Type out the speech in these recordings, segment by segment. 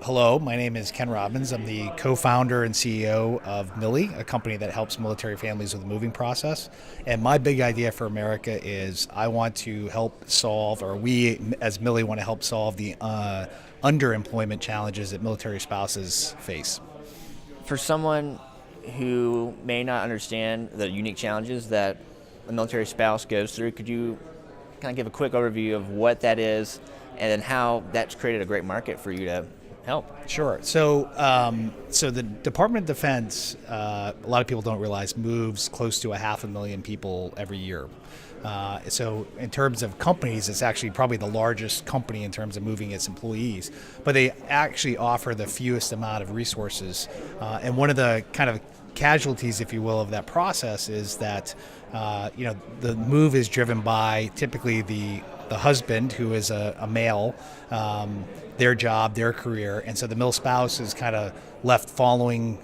Hello, my name is Ken Robbins. I'm the co-founder and CEO of Millie, a company that helps military families with the moving process. And my big idea for America is I want to help solve, or we as Millie want to help solve the underemployment challenges that military spouses face. For someone who may not understand the unique challenges that a military spouse goes through, could you kind of give a quick overview of what that is and then how that's created a great market for you to help? Sure. So the Department of Defense, a lot of people don't realize, moves close to 500,000 people every year. So in terms of companies, it's actually probably the largest company in terms of moving its employees. But they actually offer the fewest amount of resources. And one of the kind of casualties, if you will, of that process is that the move is driven by typically the husband, who is a male, their job, their career, and so the male spouse is kind of left following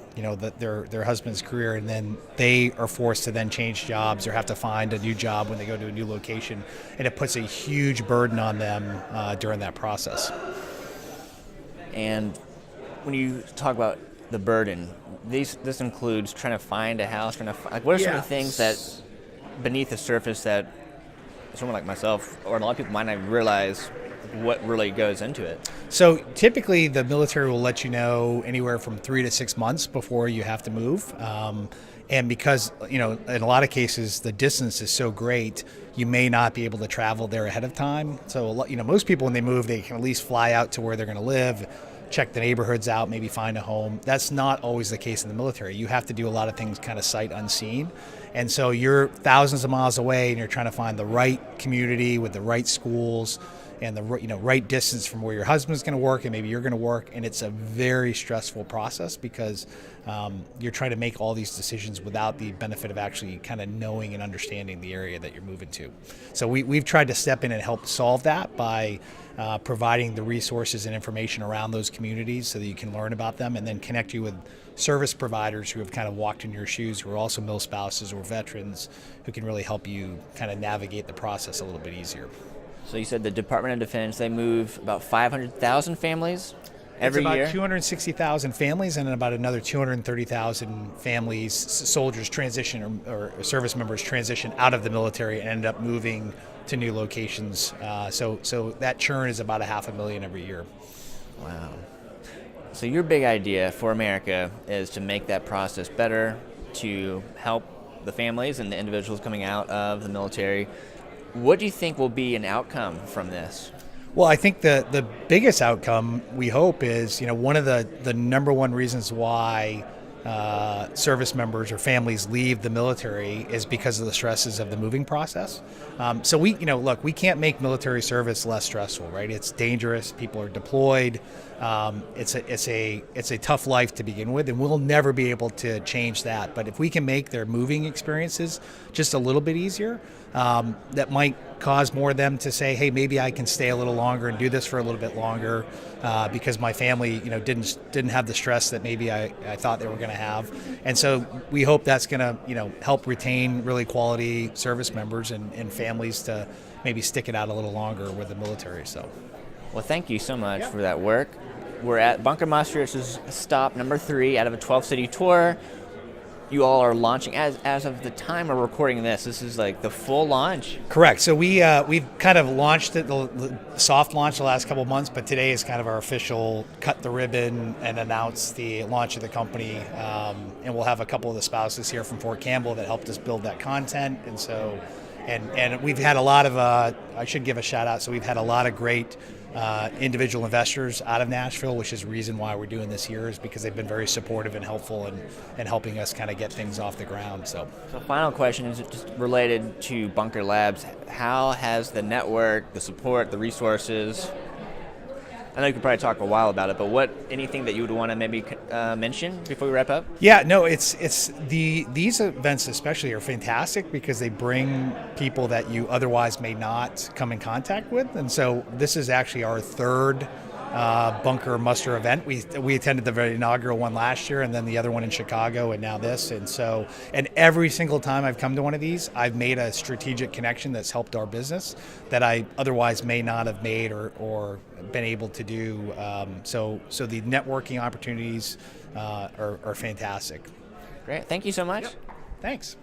their husband's career, and then they are forced to then change jobs or have to find a new job when they go to a new location, and it puts a huge burden on them during that process. And when you talk about the burden, this includes trying to find a house, what are some of the things that beneath the surface that someone like myself or a lot of people might not realize what really goes into it? So typically the military will let you know anywhere from 3 to 6 months before you have to move. And because, in a lot of cases, the distance is so great, you may not be able to travel there ahead of time. So, most people when they move, they can at least fly out to where they're going to live, check the neighborhoods out, maybe find a home. That's not always the case in the military. You have to do a lot of things kind of sight unseen. And so you're thousands of miles away and you're trying to find the right community with the right schools and the right distance from where your husband's going to work and maybe you're going to work, and it's a very stressful process because you're trying to make all these decisions without the benefit of actually kind of knowing and understanding the area that you're moving to. So we've tried to step in and help solve that by providing the resources and information around those communities so that you can learn about them, and then connect you with service providers who have kind of walked in your shoes, who are also mil spouses or veterans, who can really help you kind of navigate the process a little bit easier. So you said the Department of Defense, they move about 500,000 families every it's about year? 260,000 families, and then about another 230,000 families, soldiers transition or service members transition out of the military and end up moving to new locations. So that churn is about 500,000 every year. Wow. So your big idea for America is to make that process better, to help the families and the individuals coming out of the military. What do you think will be an outcome from this? Well, I think the biggest outcome we hope is, one of the number one reasons why service members or families leave the military is because of the stresses of the moving process. So we can't make military service less stressful, right? It's dangerous. People are deployed. It's a tough life to begin with, and we'll never be able to change that. But if we can make their moving experiences just a little bit easier, that might cause more of them to say, hey, maybe I can stay a little longer and do this for a little bit longer because my family, didn't have the stress that maybe I thought they were going to have. And so we hope that's going to, help retain really quality service members and families to maybe stick it out a little longer with the military. So, well, thank you so much for that work. We're at Bunker Maastricht's stop number 3 out of a 12-city tour. You all are launching as of the time of recording this. This is like the full launch. Correct. So we've kind of launched it, the soft launch the last couple of months, but today is kind of our official cut the ribbon and announce the launch of the company. And we'll have a couple of the spouses here from Fort Campbell that helped us build that content. And so, and we've had a lot of, I should give a shout out. So we've had a lot of great individual investors out of Nashville, which is the reason why we're doing this here, is because they've been very supportive and helpful and helping us kind of get things off the ground. So final question is just related to Bunker Labs. How has the network, the support, the resources, I know you could probably talk a while about it, but anything that you would want to maybe mention before we wrap up? Yeah, no, these events especially are fantastic because they bring people that you otherwise may not come in contact with, and so this is actually our third bunker muster event. We attended the very inaugural one last year, and then the other one in Chicago, and now this. And every single time I've come to one of these, I've made a strategic connection that's helped our business that I otherwise may not have made or been able to do. So the networking opportunities are fantastic. Great. Thank you so much. Thanks.